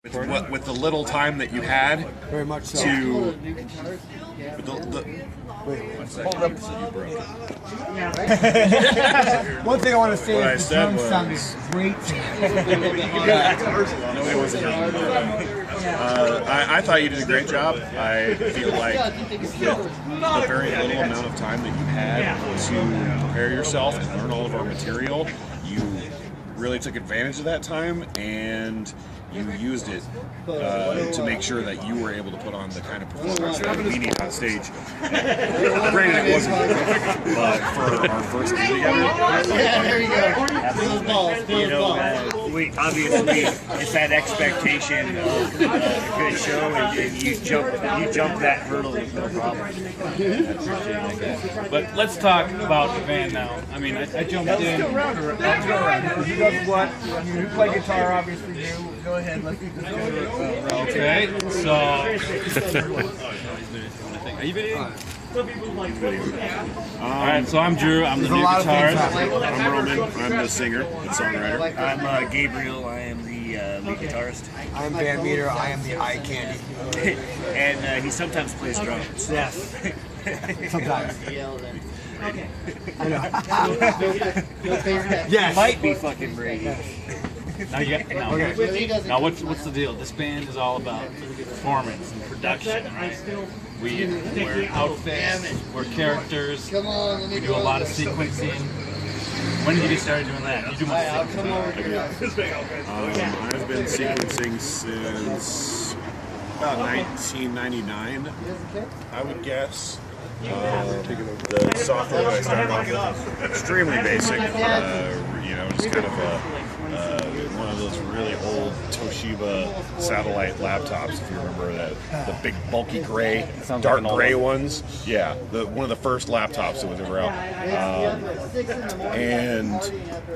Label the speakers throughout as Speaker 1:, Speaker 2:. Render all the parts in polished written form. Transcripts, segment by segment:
Speaker 1: With the little time that you had,
Speaker 2: very much so.
Speaker 1: To
Speaker 2: One thing I want to say
Speaker 1: what
Speaker 2: is the drum sounded great
Speaker 1: Nobody was I thought you did a great job. I feel like with the very little amount of time that you had to prepare yourself and learn all of our material, you really took advantage of that time and you used it to make sure that you were able to put on the kind of performance that we need on stage. Granted, it wasn't perfect, but for our first game together,
Speaker 3: there you go.
Speaker 4: You know, we obviously it's that expectation of a good show, and you jump that hurdle with no problem. I appreciate that.
Speaker 5: But let's talk about the band now. I mean, I jumped in.
Speaker 2: Let's go around. Who does what? You play guitar, obviously. You go ahead. Let's do this.
Speaker 5: Okay, so. Are you videoing? Alright, so I'm Drew, I'm the new guitarist.
Speaker 1: I'm Roman, I'm the singer and songwriter.
Speaker 4: I'm Gabriel, I am the lead guitarist.
Speaker 2: I'm Van Meter, I am the eye candy.
Speaker 4: And he sometimes plays drums.
Speaker 2: Yes. Sometimes. I know. Yes.
Speaker 4: Might be fucking Brady.
Speaker 5: Now what's the deal? This band is all about performance and production, right? We wear outfits, we're characters, we do a lot of sequencing. When did you get started doing that? You do my
Speaker 1: I've been sequencing since about 1999, I would guess. The software that I started off with was extremely basic, you know, just kind of one of those really old Toshiba satellite laptops, if you remember that, the big bulky gray, dark gray ones. Yeah, one of the first laptops that was ever out. And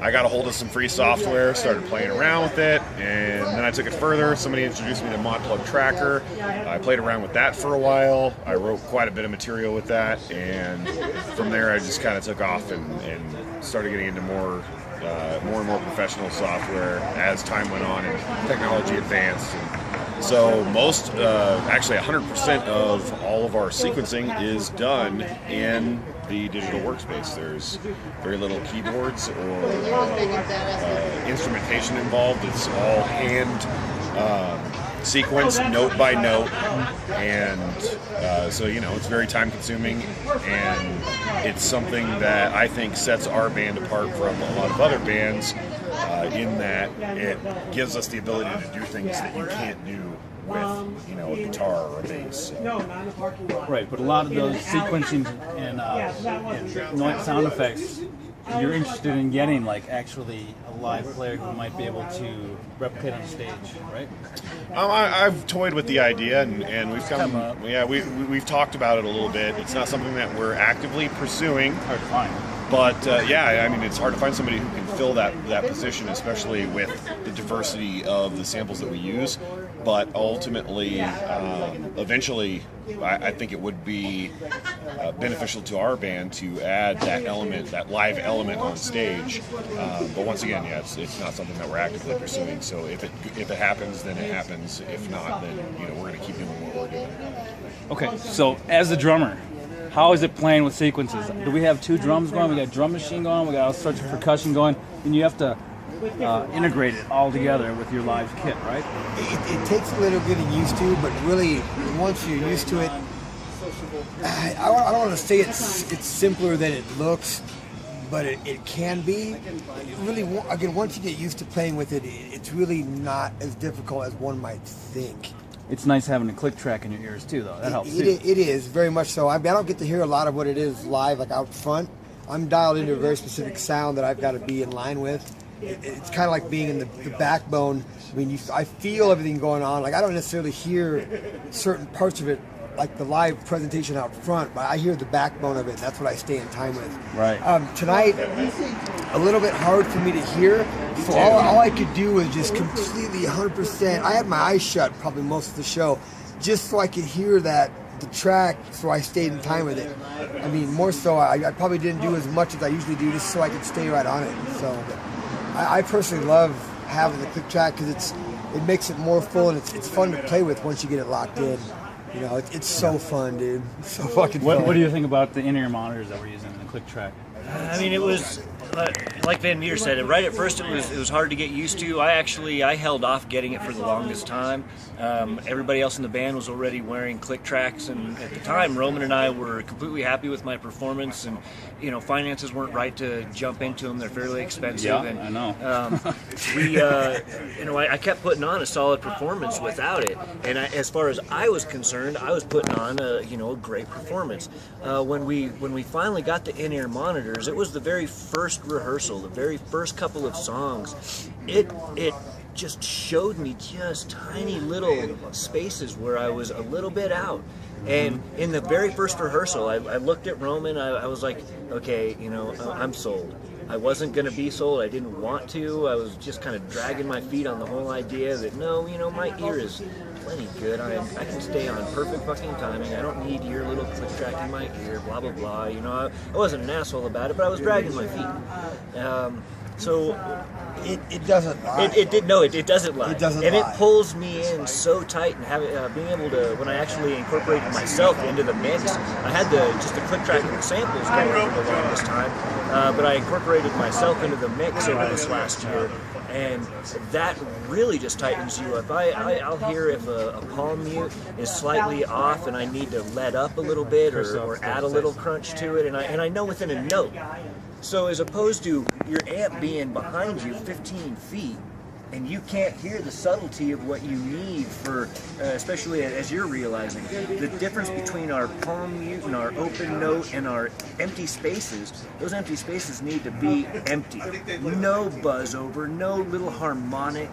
Speaker 1: I got a hold of some free software, started playing around with it, and then I took it further. Somebody introduced me to ModPlug Tracker. I played around with that for a while. I wrote quite a bit of material with that, and from there I just kind of took off and started getting into more and more professional software as time went on and technology advanced. And so most, actually 100% of all of our sequencing is done in the digital workspace. There's very little keyboards or instrumentation involved. It's all hand sequence, note by note, and so you know it's very time consuming, and it's something that I think sets our band apart from a lot of other bands in that it gives us the ability to do things that you can't do with, you know, a guitar or a bass.
Speaker 5: Right, but a lot of those sequencing and noise sound effects, you're interested in getting like actually a live player who might be able to replicate on stage, right?
Speaker 1: I've toyed with the idea, and we've talked about it a little bit. It's not something that we're actively pursuing.
Speaker 5: Hard to find.
Speaker 1: But yeah, I mean, it's hard to find somebody who can fill that position, especially with the diversity of the samples that we use. But ultimately, eventually, I think it would be beneficial to our band to add that element, that live element on stage. But once again, yeah, it's not something that we're actively pursuing. So if it happens, then it happens. If not, then you know we're going to keep doing what we're doing.
Speaker 5: Okay, so as a drummer, how is it playing with sequences? Do we have two drums going? We got drum machine going. We got all sorts of percussion going, and you have to integrate it all together with your live kit, right?
Speaker 2: It takes a little getting used to, but really, once you're used to it, I don't want to say it's simpler than it looks, but it can be. Really, again, once you get used to playing with it, it's really not as difficult as one might think.
Speaker 5: It's nice having a click track in your ears too, though. That helps too.
Speaker 2: It is, very much so. I mean, I don't get to hear a lot of what it is live, like out front. I'm dialed into a very specific sound that I've got to be in line with. It's kind of like being in the backbone. I mean, I feel everything going on. Like, I don't necessarily hear certain parts of it, like the live presentation out front, but I hear the backbone of it. That's what I stay in time with.
Speaker 5: Right.
Speaker 2: Tonight, a little bit hard for me to hear. So all I could do was just completely 100%. I had my eyes shut probably most of the show, just so I could hear the track, so I stayed in time with it. I mean, more so, I probably didn't do as much as I usually do, just so I could stay right on it. So I personally love having the click track because it makes it more full, and it's fun to play with once you get it locked in. You know, it's so fun, dude. It's so fucking fun.
Speaker 5: What do you think about the in-ear monitors that we're using in the click track?
Speaker 4: I mean, it was like Van Meter said. Right at first, it was hard to get used to. I held off getting it for the longest time. Everybody else in the band was already wearing click tracks, and at the time, Roman and I were completely happy with my performance. And you know, finances weren't right to jump into them. They're fairly expensive.
Speaker 5: Yeah,
Speaker 4: and,
Speaker 5: I know.
Speaker 4: you know, I kept putting on a solid performance without it. And as far as I was concerned, I was putting on a great performance. When we finally got the in-ear monitors, it was the very first rehearsal, the very first couple of songs. It just showed me just tiny little spaces where I was a little bit out. And in the very first rehearsal, I looked at Roman. I was like, okay, you know, I'm sold. I wasn't going to be sold. I didn't want to. I was just kind of dragging my feet on the whole idea that, no, you know, my ear is plenty good. I can stay on perfect fucking timing. I don't need your little click track in my ear, blah, blah, blah. You know, I wasn't an asshole about it, but I was dragging my feet. So
Speaker 2: it doesn't lie.
Speaker 4: It doesn't lie.
Speaker 2: It doesn't
Speaker 4: and
Speaker 2: lie.
Speaker 4: it pulls me in so tight, and having being able to, when I actually incorporated myself into the mix, I had just the click track and the samples going for the longest time, but I incorporated myself into the mix over this last year, and that really just tightens you up. I'll hear if a palm mute is slightly off and I need to let up a little bit or add a little crunch to it, and I know within a note. So as opposed to your amp being behind you 15 feet, and you can't hear the subtlety of what you need for, especially as you're realizing, the difference between our palm mute and our open note and our empty spaces. Those empty spaces need to be empty. No buzz over, no little harmonic,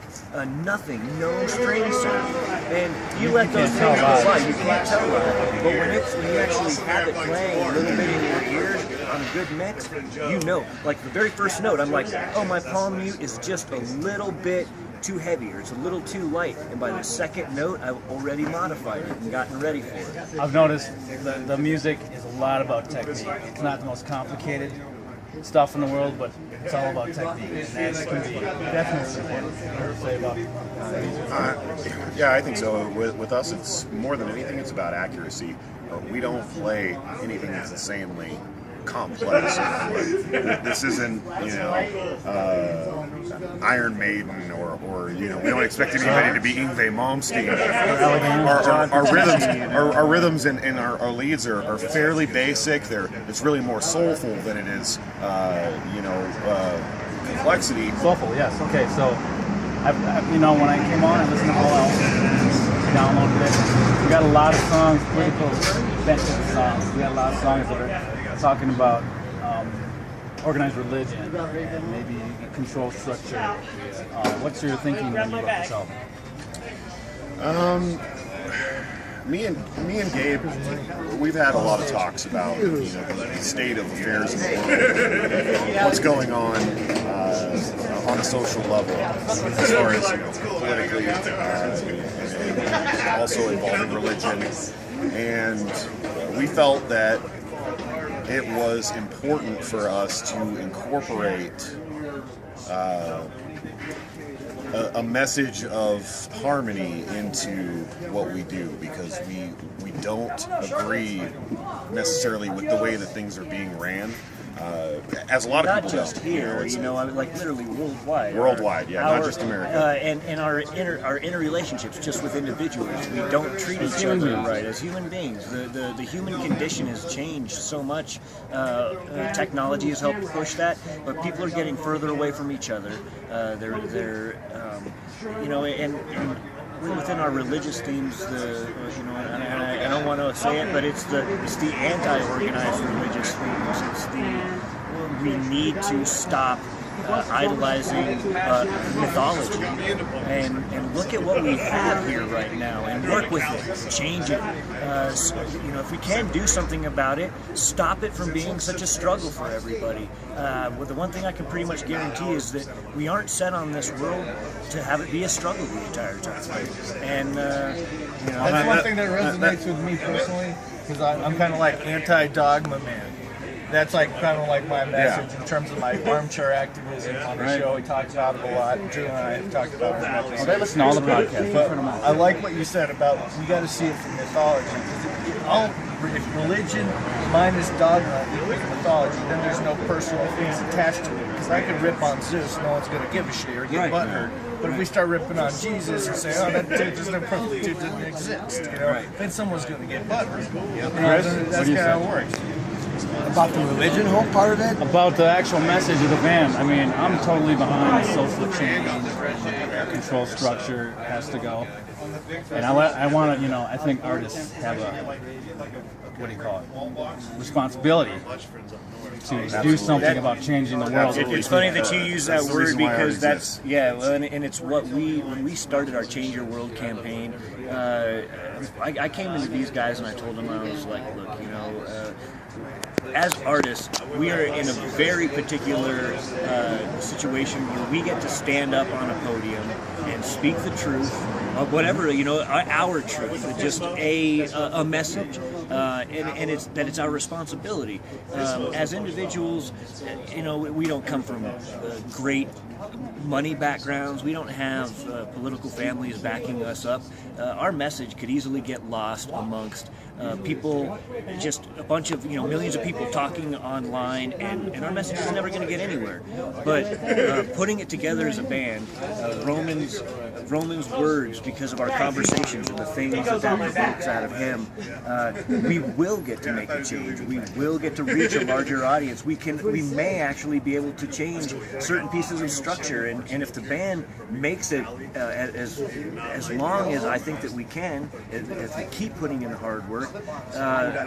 Speaker 4: nothing, no string sound. And you let those things go by, you can't tell that. But when you actually have it playing a little bit in your ears on a good mix, you know, like the very first note, I'm like, oh, my palm mute is just a little bit too heavy, or it's a little too light, and by the second note I've already modified it and gotten ready for it.
Speaker 5: I've noticed the music is a lot about technique. It's not the most complicated stuff in the world, but it's all about technique, and that can be definitely important to say about music.
Speaker 1: Yeah, I think so. With us, it's more than anything, it's about accuracy. We don't play anything that's insanely complex. This isn't, you know, Iron Maiden or you know, we don't expect anybody to be Yngwie Malmsteen. Our rhythms and our leads are fairly basic. It's really more soulful than it is, complexity.
Speaker 5: Soulful, yes. Okay, so you know, when I came on, I listened to all albums, downloaded it. We got a lot of songs, political bent songs. We got a lot of songs that are talking about organized religion and maybe control structure. What's your thinking when you wrote this album?
Speaker 1: Me and Gabe, we've had a lot of talks about, you know, the state of affairs in the world, what's going on a social level, as far as, you know, politically, and also involving religion, and we felt that it was important for us to incorporate a message of harmony into what we do, because we don't agree necessarily with the way that things are being ran. As a lot of people
Speaker 4: not just here, you know, I mean, like literally worldwide.
Speaker 1: Worldwide, not just America.
Speaker 4: And our interrelationships just with individuals. We don't treat each other right as human beings. The human condition has changed so much. Technology has helped push that, but people are getting further away from each other. You know, and within our religious themes, you know, and I don't want to say it, but it's the anti-organized religious themes. We need to stop idolizing mythology and look at what we have here right now and work with it, change it. So, you know, if we can do something about it, stop it from being such a struggle for everybody. Well, the one thing I can pretty much guarantee is that we aren't set on this world to have it be a struggle the entire time. And you know,
Speaker 3: that's one thing that resonates with me personally, because I'm kind of like anti-dogma man. That's like kind of like my message in terms of my armchair activism on the show. We talked about it a lot. Drew and I have talked about it.
Speaker 5: Well, they listen to all the podcasts.
Speaker 3: But I like what you said about we got to see it from mythology. If religion minus dogma equals mythology, then there's no personal things attached to it. Because I could rip on Zeus, no one's going to give a shit or get butthurt. But if we start ripping on Jesus and say, oh, that dude, there's no perfect dude doesn't exist, you know, then someone's going to get butthurt. That's kind of how it works.
Speaker 2: About the religion whole part of it?
Speaker 5: About the actual message of the band, I mean, I'm totally behind the social change. Control structure has to go. And I want to, you know, I think artists have a, what do you call it, responsibility to do something about changing the world.
Speaker 4: It's funny that you use that word because that's, and it's what when we started our Change Your World campaign, I came into these guys and I told them, I was like, look, you know, as artists, we are in a very particular situation where we get to stand up on a podium and speak the truth, whatever, you know, our truth, just a message, and it's our responsibility. As individuals, you know, we don't come from great money backgrounds. We don't have political families backing us up. Our message could easily get lost amongst people, just a bunch of, you know, millions of people talking online, and our message is never going to get anywhere. But putting it together as a band, Roman's words, because of our conversations and the things that evokes out of him, we will get to make a change. We will get to reach a larger audience. We may actually be able to change certain pieces of structure, and if the band makes it as long as I think that we can, if we keep putting in the hard work,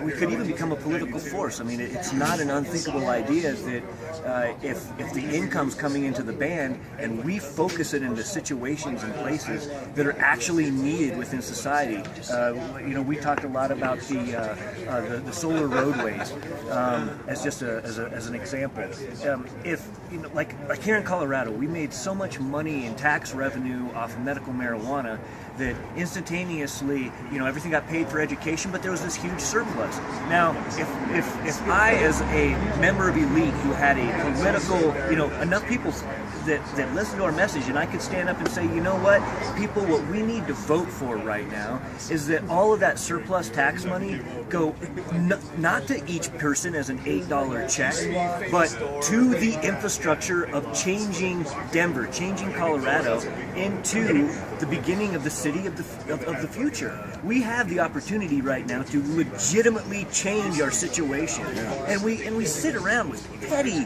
Speaker 4: we could even become a political force. I mean, it's not an unthinkable idea that if the income's coming into the band and we focus it into situations and places that are actually needed within society. You know, we talked a lot about the solar roadways as just as an example. If you know, like here in Colorado, we made so much money in tax revenue off of medical marijuana that instantaneously, you know, everything got paid for education, but there was this huge surplus. Now, if I, as a member of ELETE who had a political, you know, enough people that listen to our message, and I could stand up and say, you know what, people, what we need to vote for right now is that all of that surplus tax money go not to each person as an $8 check, but to the infrastructure of changing Denver, changing Colorado into the beginning of the city of the future. We have the opportunity right now to legitimately change our situation, and we sit around with petty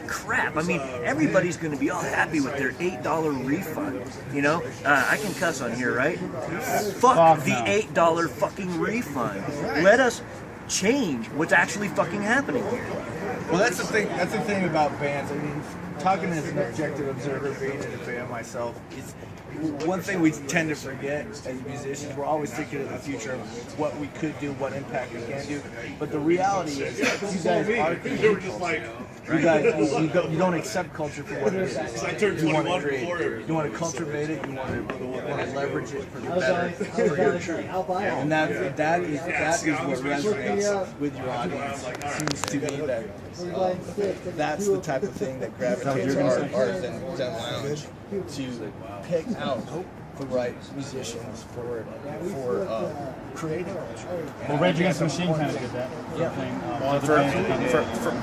Speaker 4: crap. I mean, everybody's going to be all happy with their $8 refund. You know, I can cuss on here, right? Fuck the $8 fucking refund. Let us change what's actually fucking happening here.
Speaker 3: Well, that's the thing. That's the thing about bands. I mean, talking as an objective observer, being in a band myself, is one thing we tend to forget as musicians. We're always thinking of the future of what we could do, what impact we can do. But the reality is, you guys are creating culture. You guys, you don't accept culture for what it is. You want to create it. You want to cultivate it. You want to leverage it for the better, for your truth. And that is what resonates with your audience. It seems to me that that's the type of thing that gravitates our Zen Lounge to pick out the right musicians for creating culture.
Speaker 5: Well, Rage Against the Machine kind of did that.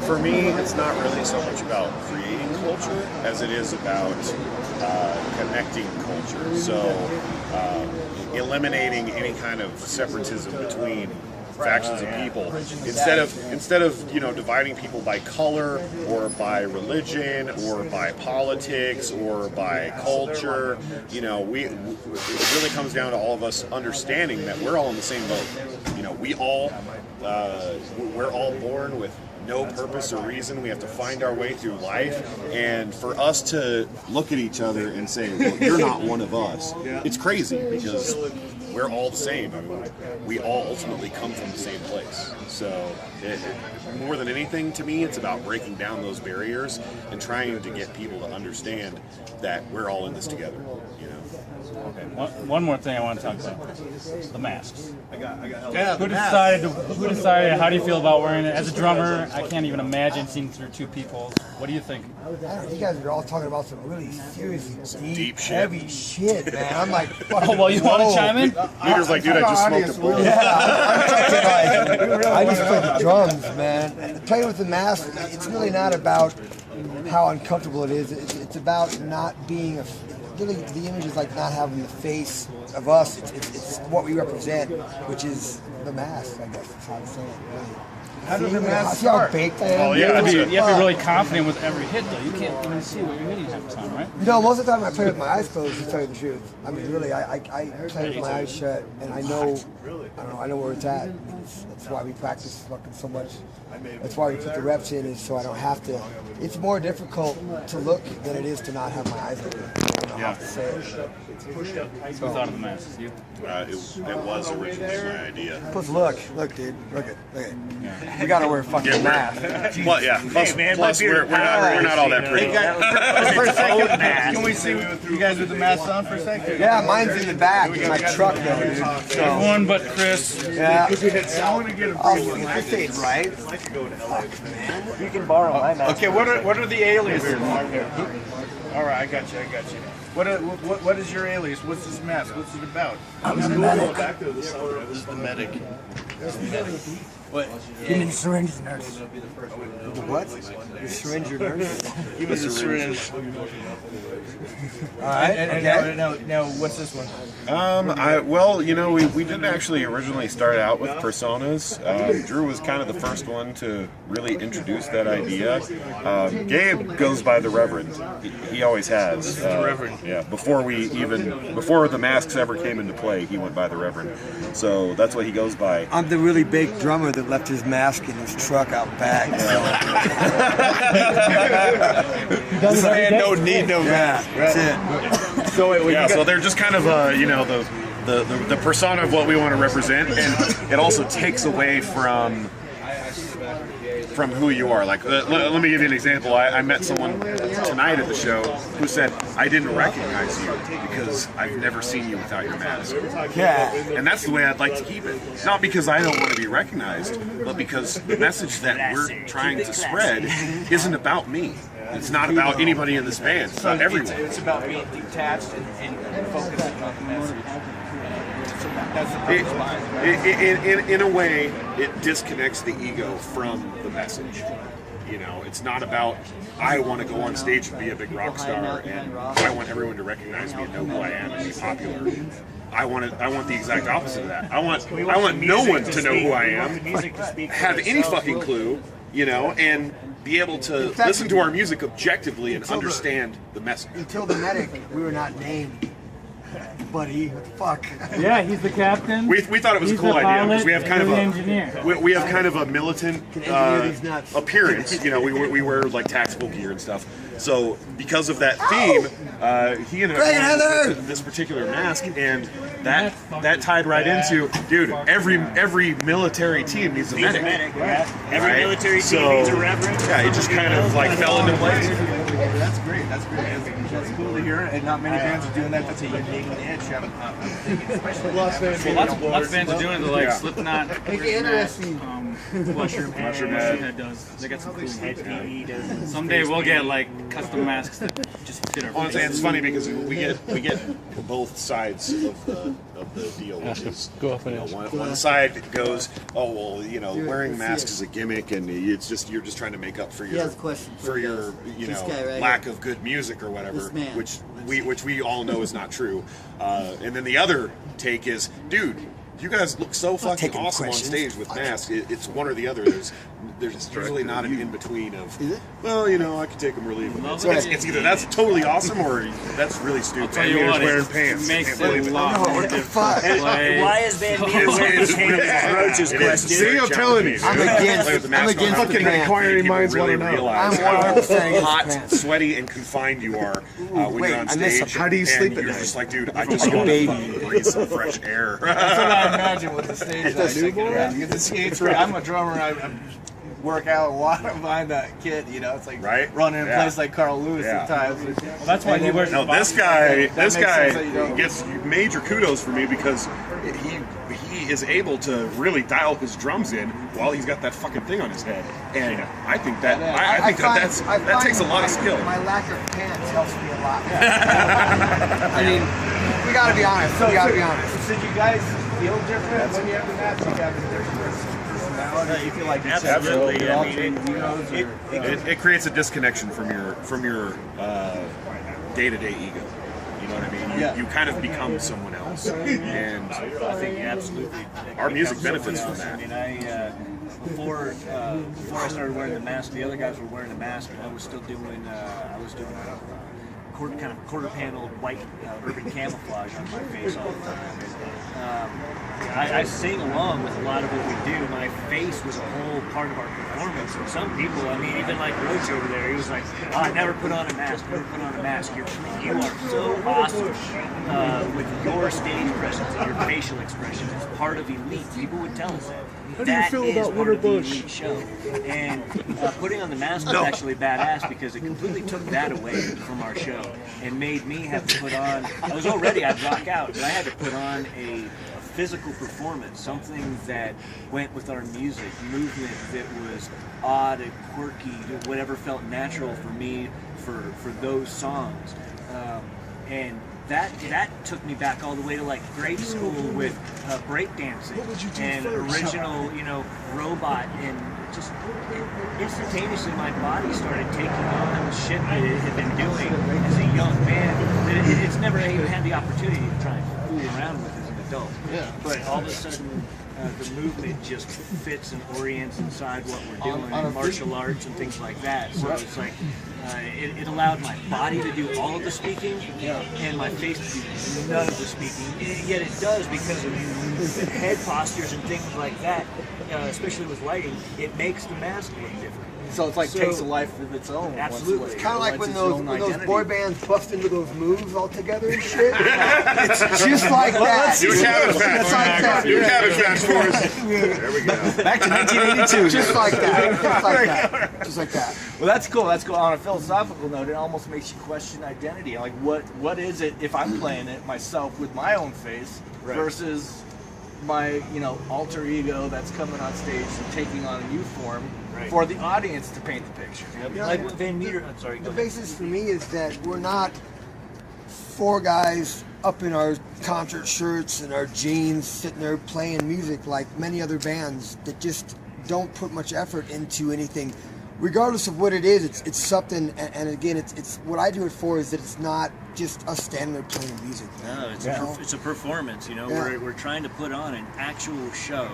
Speaker 1: For me, it's not really so much about creating culture as it is about connecting culture. So eliminating any kind of separatism between factions of people, instead of you know, dividing people by color or by religion or by politics or by culture. You know, it really comes down to all of us understanding that we're all in the same boat. You know, we're all born with no purpose or reason. We have to find our way through life, and for us to look at each other and say, well, you're not one of us, it's crazy, because we're all the same. I mean, we all ultimately come from the same place. So more than anything, to me, it's about breaking down those barriers and trying to get people to understand that we're all in this together. You know.
Speaker 5: Okay. One more thing I want to talk about: the masks.
Speaker 3: Yeah,
Speaker 5: Who decided? How do you feel about wearing it? As a drummer, I can't even imagine seeing through two people. What do you think?
Speaker 2: I don't know, you guys are all talking about some really serious,
Speaker 1: deep shit.
Speaker 2: heavy shit, man. I'm like,
Speaker 5: Oh, well, you want to chime in?
Speaker 1: Peter's like, dude, I just smoked a bowl.
Speaker 2: yeah, I just play the drums, man. Playing with the mask, it's really not about how uncomfortable it is. It's about not being really, the image is like not having the face of us. It's what we represent, which is the mask, I guess. That's how I'm saying it, really.
Speaker 3: How does the mask
Speaker 2: See how
Speaker 3: start?
Speaker 2: baked I am?
Speaker 1: Oh, yeah,
Speaker 5: You have to be really confident with every hit, though. You can't even see what you're hitting half the time, right?
Speaker 2: You know, most of the time I play with my eyes closed, to tell you the truth. I mean, really, I play with my eyes shut, and I know where it's at. That's why we practice fucking so much. That's why we put the reps in, is so I don't have to. It's more difficult to look than it is to not have my eyes open. I don't know how to say it.
Speaker 5: Who thought of the masks? You?
Speaker 1: It was originally my idea.
Speaker 2: Plus, look, dude, look at. We gotta wear a fucking mask.
Speaker 1: Well, yeah. Plus, we're not all that pretty.
Speaker 3: For a second, can we see you guys with the masks on for a second?
Speaker 2: Yeah, mine's in the back in my truck, though, dude. So,
Speaker 5: Everyone but Chris.
Speaker 2: yeah.
Speaker 3: I want to get a
Speaker 2: Oh, this ain't right.
Speaker 4: You can borrow my mask.
Speaker 3: Okay, what are the aliases? All right, I got you. What is your alias? What's this mask? What's it about?
Speaker 6: Back there, the summer, I was the medic.
Speaker 3: What?
Speaker 2: Give me the syringe, nurse. The what? The syringe, your nurse?
Speaker 3: Give me the syringe.
Speaker 2: All right.
Speaker 3: And now, what's this one?
Speaker 1: Well, you know, we didn't actually originally start out with personas. Drew was kind of the first one to really introduce that idea. Gabe goes by the Reverend. He always has.
Speaker 3: The Reverend.
Speaker 1: Yeah. Before the masks ever came into play, he went by the Reverend. So that's what he goes by.
Speaker 2: I'm the really big drummer that left his mask in his truck out back.
Speaker 3: This man don't need no mask.
Speaker 2: That's it.
Speaker 1: So they're just kind of the persona of what we want to represent, and it also takes away from who you are. Like, let me give you an example. I met someone tonight at the show who said, I didn't recognize you because I've never seen you without your mask.
Speaker 2: Yeah.
Speaker 1: And that's the way I'd like to keep it. Not because I don't want to be recognized, but because the message that we're trying to spread isn't about me. It's not about anybody in this band. It's about everyone.
Speaker 3: It's about being detached and focusing on the message. That's the purpose behind it.
Speaker 1: In a way, it disconnects the ego from the message. You know, it's not about, I want to go on stage and be a big rock star and I want everyone to recognize me and know who I am and be popular. I want the exact opposite of that. I want no one to know who I am, have any fucking clue, you know, and be able to listen to our music objectively and understand the message.
Speaker 2: Until the medic, we were not named. Buddy, what the fuck?
Speaker 5: Yeah, he's the captain.
Speaker 1: We thought it was a cool idea because we have kind of we have kind of a militant appearance. You know, we wear like tactical gear and stuff. So because of that theme, he ended up wearing this particular mask, and that tied right into, dude, every military team needs a medic.
Speaker 4: Every military team needs a reverend.
Speaker 1: Yeah, it just kind of like fell into place.
Speaker 3: That's great. That's cool to hear, and not many bands are doing that. That's a unique niche.
Speaker 6: Lots of
Speaker 5: bands are doing it, like Slipknot.
Speaker 2: Interesting.
Speaker 5: Mushroom Head does. They got some cool ones. Someday we'll get like custom masks that just fit our
Speaker 1: Well,
Speaker 5: faces.
Speaker 1: it's funny because we get both sides of the deal, which is, you know, one side goes, oh well, you know, wearing masks is a gimmick and you're just trying to make up for your you know, lack of good music or whatever, which we all know is not true. And then the other take is, dude, You guys look so fucking
Speaker 2: taking
Speaker 1: awesome
Speaker 2: questions.
Speaker 1: on stage with masks. It's one or the other. There's really not an in between of.
Speaker 2: Is it?
Speaker 1: Well, you know, I could take them or leave them. It's,
Speaker 2: Right.
Speaker 1: it's either that's totally awesome or that's really stupid.
Speaker 5: Tell you
Speaker 1: You're
Speaker 5: what,
Speaker 1: wearing
Speaker 5: it
Speaker 1: pants.
Speaker 5: makes
Speaker 1: Can't
Speaker 5: it a
Speaker 1: believe it.
Speaker 5: lot more difficult.
Speaker 2: Fuck.
Speaker 5: to play.
Speaker 4: Why is Van Meter wearing
Speaker 1: It's-
Speaker 4: his hand in Roach's
Speaker 1: it is.
Speaker 4: question?
Speaker 1: See, I'm telling you.
Speaker 2: I'm
Speaker 1: dude.
Speaker 2: against-
Speaker 1: Play with the
Speaker 2: I'm
Speaker 1: mask on.
Speaker 2: against
Speaker 1: How
Speaker 2: the
Speaker 1: can
Speaker 2: pants.
Speaker 1: inquiring
Speaker 6: People
Speaker 1: minds
Speaker 6: really
Speaker 1: want to know
Speaker 2: I'm
Speaker 1: how
Speaker 2: 100% against
Speaker 1: hot,
Speaker 2: pants.
Speaker 1: sweaty, and confined you are when
Speaker 2: wait,
Speaker 1: you're on
Speaker 2: I missed
Speaker 1: stage.
Speaker 2: something.
Speaker 6: How do you
Speaker 1: and
Speaker 6: sleep at
Speaker 1: you're
Speaker 6: night?
Speaker 1: just like, dude, I just
Speaker 2: Like a
Speaker 1: want
Speaker 2: baby.
Speaker 1: to breathe some fresh air.
Speaker 3: That's what I imagine with the stage. Like, thinking about. Because the skates, I'm a drummer. I work out and walk behind that kid. You know, it's like
Speaker 1: Right?
Speaker 3: running in
Speaker 1: Yeah.
Speaker 3: place like Carl Lewis
Speaker 1: Yeah.
Speaker 3: sometimes.
Speaker 5: Well, that's why he wears
Speaker 1: No,
Speaker 5: the
Speaker 1: this
Speaker 5: boxers.
Speaker 1: guy
Speaker 3: makes sense that you don't-
Speaker 1: gets major kudos for me because he is able to really dial his drums in while he's got that fucking thing on his head, and I think that I think that takes a lot of skill.
Speaker 2: My lack of pants helps me a lot. I mean, we gotta be honest. We gotta be honest.
Speaker 3: Did you guys feel different when you have the mask? You have a different personality. You feel like it's
Speaker 4: Absolutely.
Speaker 3: you're
Speaker 4: I
Speaker 3: altering
Speaker 4: mean,
Speaker 3: heroes or-
Speaker 1: It creates a disconnection from your day-to-day ego. You know what I mean? You kind of become someone else, and
Speaker 4: I think absolutely.
Speaker 1: Our music
Speaker 4: Becomes
Speaker 1: benefits
Speaker 4: someone
Speaker 1: from
Speaker 4: else.
Speaker 1: that.
Speaker 4: I mean, before I started wearing the mask, the other guys were wearing a mask, and I was still doing kind of quarter panel white urban camouflage on my face all the time. I sing along with a lot of what we do. My face was a whole part of our performance. And some people, I mean, even like Roach over there, he was like, oh, I never put on a mask, never put on a mask. You are so awesome with your stage presence and your facial expressions. It's part of Elite. People would tell us that.
Speaker 6: How do you feel about
Speaker 4: part of the
Speaker 6: Winter Bush?
Speaker 4: Elite show. And putting on the mask was actually badass because it completely took that away from our show and made me have to put on, I'd rock out, but I had to put on a physical performance, something that went with our music, movement that was odd and quirky, whatever felt natural for me for those songs. And that took me back all the way to like grade school with breakdancing and original, robot, and just instantaneously my body started taking on shit that it had been doing as a young man that it's never even had the opportunity to try and fool around with as an adult.
Speaker 6: Yeah.
Speaker 4: But all of a sudden, the movement just fits and orients inside what we're doing,
Speaker 3: on a
Speaker 4: martial arts and things like that. So it's like it allowed my body to do all of the speaking and my face to do none of the speaking. Yet it does because of the head postures and things like that, especially with lighting. It makes the mask look different.
Speaker 3: So it's like takes a life of its own.
Speaker 4: Absolutely.
Speaker 2: It's kind of like
Speaker 3: once
Speaker 2: when
Speaker 3: its own
Speaker 2: those
Speaker 3: identity.
Speaker 2: boy bands bust into those moves all together and shit. It's just like that.
Speaker 1: Do a cabin
Speaker 2: It's like that.
Speaker 1: Do a cabin fast for us. There we go.
Speaker 3: Back to 1982.
Speaker 2: Just like that. Just like that. Just like that.
Speaker 3: Well, that's cool. That's cool. On a philosophical note, it almost makes you question identity. Like, what is it if I'm playing it myself with my own face versus my alter ego that's coming on stage and taking on a new form for the audience to paint the picture.
Speaker 4: Like what Van Meter. I'm sorry.
Speaker 2: The
Speaker 4: Go ahead.
Speaker 2: basis for me is that we're not four guys up in our concert shirts and our jeans sitting there playing music like many other bands that just don't put much effort into anything. Regardless of what it is, it's something, and again, it's what I do it for is that it's not just us standing there playing music.
Speaker 4: No, it's a performance.
Speaker 2: Yeah.
Speaker 4: We're trying to put on an actual show,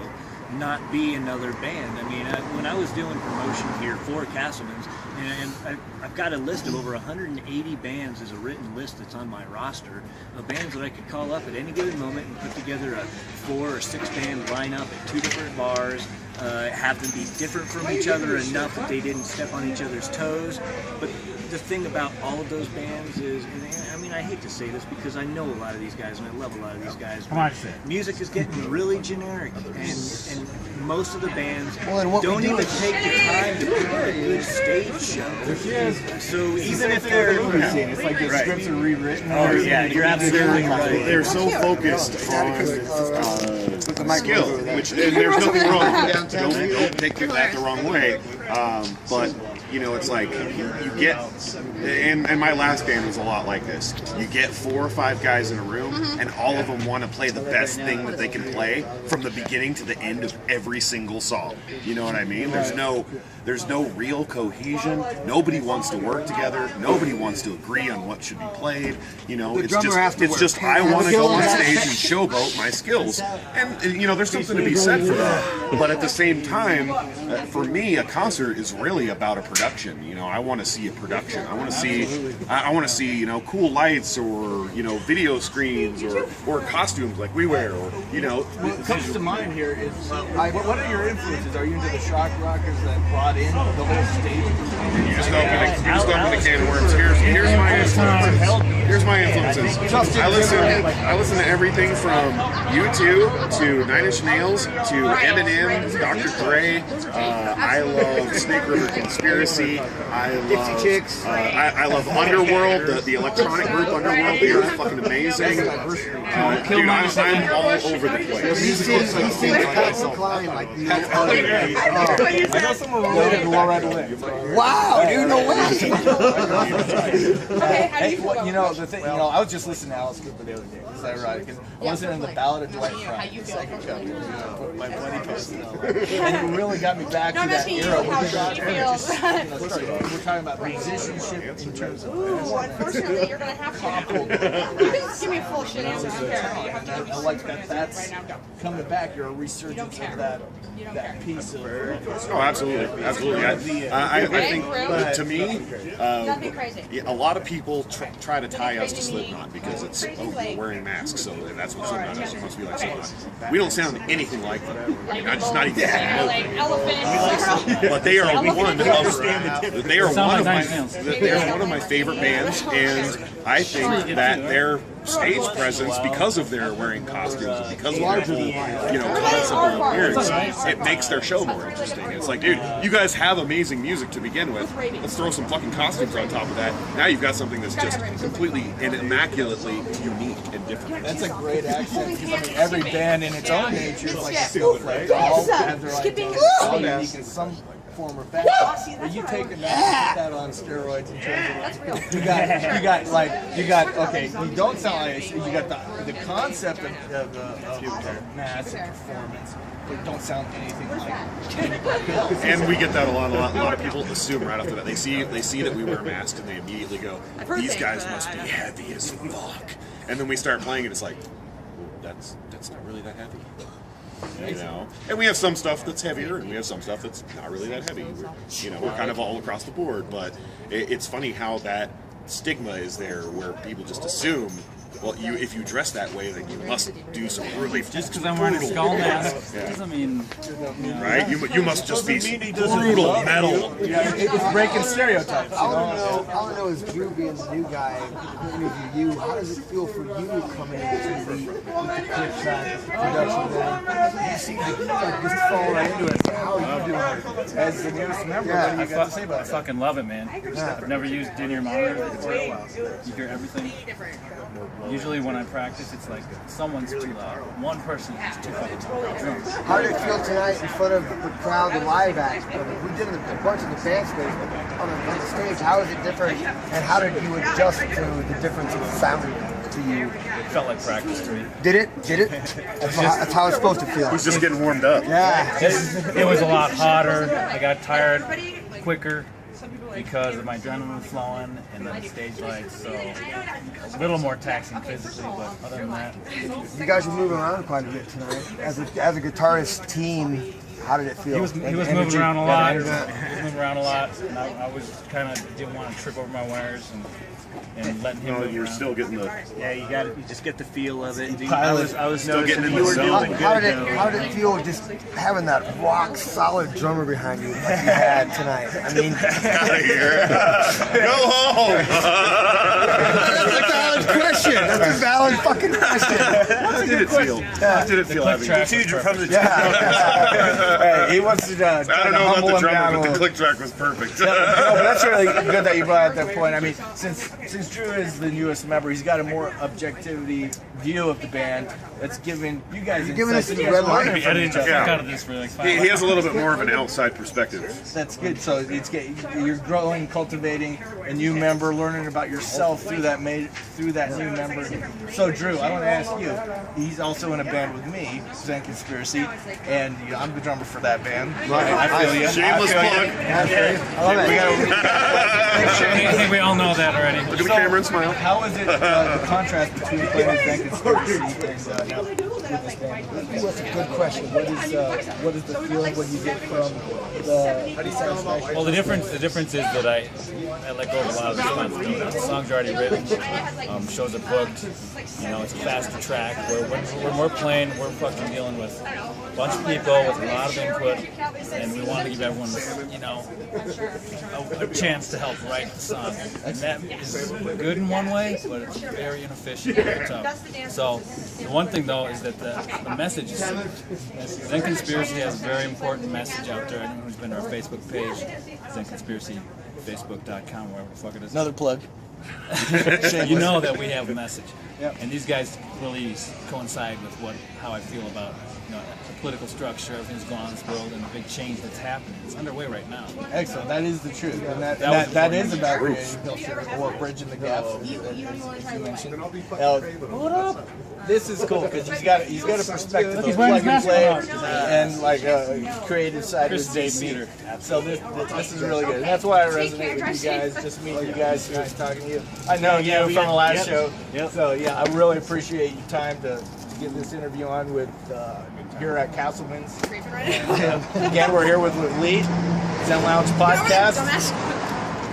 Speaker 4: not be another band. I mean, when I was doing promotion here for Casselmans, and I've got a list of over 180 bands as a written list that's on my roster of bands that I could call up at any given moment and put together a 4 or 6 band lineup at 2 different bars. Have them be different from each other enough that they didn't step on each other's toes. But the thing about all of those bands is, and I mean, I hate to say this because I know a lot of these guys and I love a lot of these guys.
Speaker 5: Come on, say it.
Speaker 4: Music is getting really generic, and most of the bands
Speaker 2: Well, and what we
Speaker 4: don't
Speaker 2: do
Speaker 4: even
Speaker 2: is-
Speaker 4: take the time to put on a good stage show. So even if they're
Speaker 3: It's like the scripts are rewritten.
Speaker 4: Oh yeah, you're absolutely right.
Speaker 1: They're so focused on skill, which and there's nothing wrong with that. Don't take that the wrong way. But you know, it's like you get, and my last band was a lot like this. You get 4 or 5 guys in a room, and all of them want to play the best thing that they can play from the beginning to the end of every single song. You know what I mean? There's no real cohesion. Nobody wants to work together. Nobody wants to agree on what should be played. You know, it's just I want to go on stage and showboat my skills, and you know, there's something to be said for that. But at the same time, for me, a concert is really about a production. You know, I want to see a production. I want to see, you know, cool lights, or you know, video screens, or costumes like we wear, or you know.
Speaker 3: What comes to mind here is what are your influences? Are you into the shock rockers that brought in the whole stage?
Speaker 1: You just open the can of worms. Here's my influences. Here's my influences. I listen to everything from U2 to 9 Inch Nails to Eminem, Dr. Dre. I love Snake River Conspiracy. I love
Speaker 2: Chicks.
Speaker 1: I love Underworld, the electronic group Underworld. They are fucking amazing. Dude, I'm all over the place.
Speaker 2: He's seen the Casselmans like
Speaker 3: I know someone related to Loretta Lynn.
Speaker 2: wow, dude, no way.
Speaker 3: Hey, well, you know the thing. You know, I was just listening to Alice Cooper the other day. Is that right? Because I was listening to the Ballad of Dwight Pride, the second cover. You know, my buddy posted on there, and it really got me back to that era. We're talking about musicianship in terms of.
Speaker 7: Unfortunately, you're going to have to. You can just give me a full shit answer. I don't care. You have to give me
Speaker 3: I like that. That's coming back. You're a resurgence of that piece of.
Speaker 1: Oh, absolutely, absolutely. I think to me,
Speaker 7: nothing crazy.
Speaker 1: yeah, a lot of people try to tie us to Slipknot because it's we're wearing masks, so that's what Slipknot is. It must be like Slipknot. We don't sound anything like them. I mean, just not even.
Speaker 7: Like elephants.
Speaker 1: But they are one of my favorite bands, and I think that their stage presence, because of their wearing costumes and because of their whole, you know, concept of appearance, it makes their show more interesting. It's like, dude, you guys have amazing music to begin with. Let's throw some fucking costumes on top of that. Now you've got something that's just completely and immaculately unique and different.
Speaker 3: That's a great accent, because I mean, every band in its own nature is like a snowflake. They all have their identity, all unique in some form or fashion. But you take that on steroids in terms of like, you got okay, you don't sound like you got the concept of mass and performance, but don't sound anything like anybody else.
Speaker 1: And we get that a lot. A lot of people assume right off the bat. They see that we wear masks and they immediately go, "These guys must be heavy as fuck." And then we start playing and it's like, well, that's not really that heavy. You know, and we have some stuff that's heavier, and we have some stuff that's not really that heavy. We're kind of all across the board, but it's funny how that stigma is there, where people just assume, well, if you dress that way, then you must do some really
Speaker 5: just because I'm wearing a skull mask doesn't mean
Speaker 1: right. You must just be brutal metal.
Speaker 3: Yeah, it's breaking stereotypes.
Speaker 2: I want to know is Drew being the new guy, interview you. How does it feel for you coming into with the clip track production? Then you seem to just fall right into it. How are you doing?
Speaker 3: As the newest member, what do you got to say about
Speaker 5: I
Speaker 3: that?
Speaker 5: fucking love it, man. I've never used in-ear monitor before. You hear everything. Usually when I practice, it's like someone's too loud. One person is too fucking loud.
Speaker 2: How did it feel tonight in front of the crowd, the live act? We did a bunch of the band space, but on the stage, how is it different? And how did you adjust to the difference in sound to you?
Speaker 5: It felt like practice to me.
Speaker 2: Did it? That's how it's supposed to feel.
Speaker 1: He's just getting warmed up.
Speaker 2: Yeah.
Speaker 5: It was a lot hotter. I got tired quicker because of my adrenaline flowing and then the stage lights, so a little more taxing physically, but other than that.
Speaker 2: You guys were moving around quite a bit tonight. As a guitarist team, how did it feel?
Speaker 5: He was moving around a lot. And I was kind of didn't want to trip over my wires and letting him move
Speaker 1: You're
Speaker 5: around.
Speaker 1: still getting the.
Speaker 8: Yeah, you just get the feel of it.
Speaker 1: I was still getting in the zone.
Speaker 2: How did it feel just having that rock solid drummer behind you like you had tonight? I mean,
Speaker 1: Go home.
Speaker 2: good question. That's a valid fucking question.
Speaker 1: How did it feel? How did it feel having
Speaker 8: The two from the
Speaker 3: Hey, he wants to.
Speaker 1: I don't know about the drummer, but the
Speaker 3: click.
Speaker 1: click track was perfect.
Speaker 3: No, but that's really good that you brought up that point. I mean, since Drew is the newest member, he's got a more objectivity view of the band that's giving you guys.
Speaker 2: You're giving us
Speaker 3: insight.
Speaker 2: the
Speaker 3: You guys
Speaker 2: red
Speaker 3: learn
Speaker 2: line.
Speaker 3: from
Speaker 5: Editing
Speaker 3: each
Speaker 5: the
Speaker 3: other.
Speaker 5: fuck out of this for like 5
Speaker 1: He has a little bit more of an outside perspective.
Speaker 3: That's good. So you're growing, cultivating a new member, learning about yourself through that new member. So Drew, I want to ask you. He's also in a band with me, Zen Conspiracy, and I'm the drummer for that band. I feel you.
Speaker 1: Shameless plug.
Speaker 3: I love it.
Speaker 5: I think we all know that already.
Speaker 1: Look at the camera and smile.
Speaker 3: How is it the contrast between playing with Zen Conspiracy and now with this band?
Speaker 2: That's a good question. What is the feeling when you get from the satisfaction?
Speaker 5: Well, the difference is that I let go of a lot of responsibility. The songs are already written, shows are booked. You know, it's a faster track. When we're playing, we're fucking dealing with a bunch of people with a lot of input, and we want to give everyone, you know, a chance to help write the song. And that is good in one way, but it's very inefficient and tough. So the one thing though is that the message is Zen Conspiracy has a very important message out there. Anyone who's been to our Facebook page, Zen Conspiracy, Facebook.com, wherever the fuck it is.
Speaker 3: Another plug.
Speaker 5: You know that we have a message.
Speaker 3: Yep.
Speaker 5: And these guys really coincide with how I feel about, you know, the political structure, everything's going on in this world, and the big change that's happening. It's underway right now.
Speaker 3: Excellent. That is the truth, and that is about creating or bridging the gap. As you mentioned. What up? This is cool because he's got a perspective of plug and play and like a creative side of his JC. So this is really good, and that's why I resonate with you guys. Just meeting you guys, nice talking to you. I know you from the last show, so yeah, I really appreciate your time to get this interview on with here at Casselmans. Again, we're here with ELETE, Zen Lounge Podcast.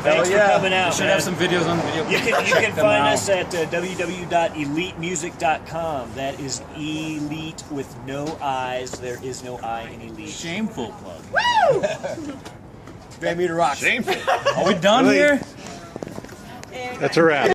Speaker 8: Thanks for coming out.
Speaker 5: We should have some videos on the video.
Speaker 8: You can find us at www.eletemusic.com. That is ELETE with no I's. There is no I in ELETE.
Speaker 5: Shameful plug.
Speaker 7: Woo!
Speaker 2: Van Meter rocks.
Speaker 1: Shameful.
Speaker 5: Are we done here?
Speaker 6: That's a wrap.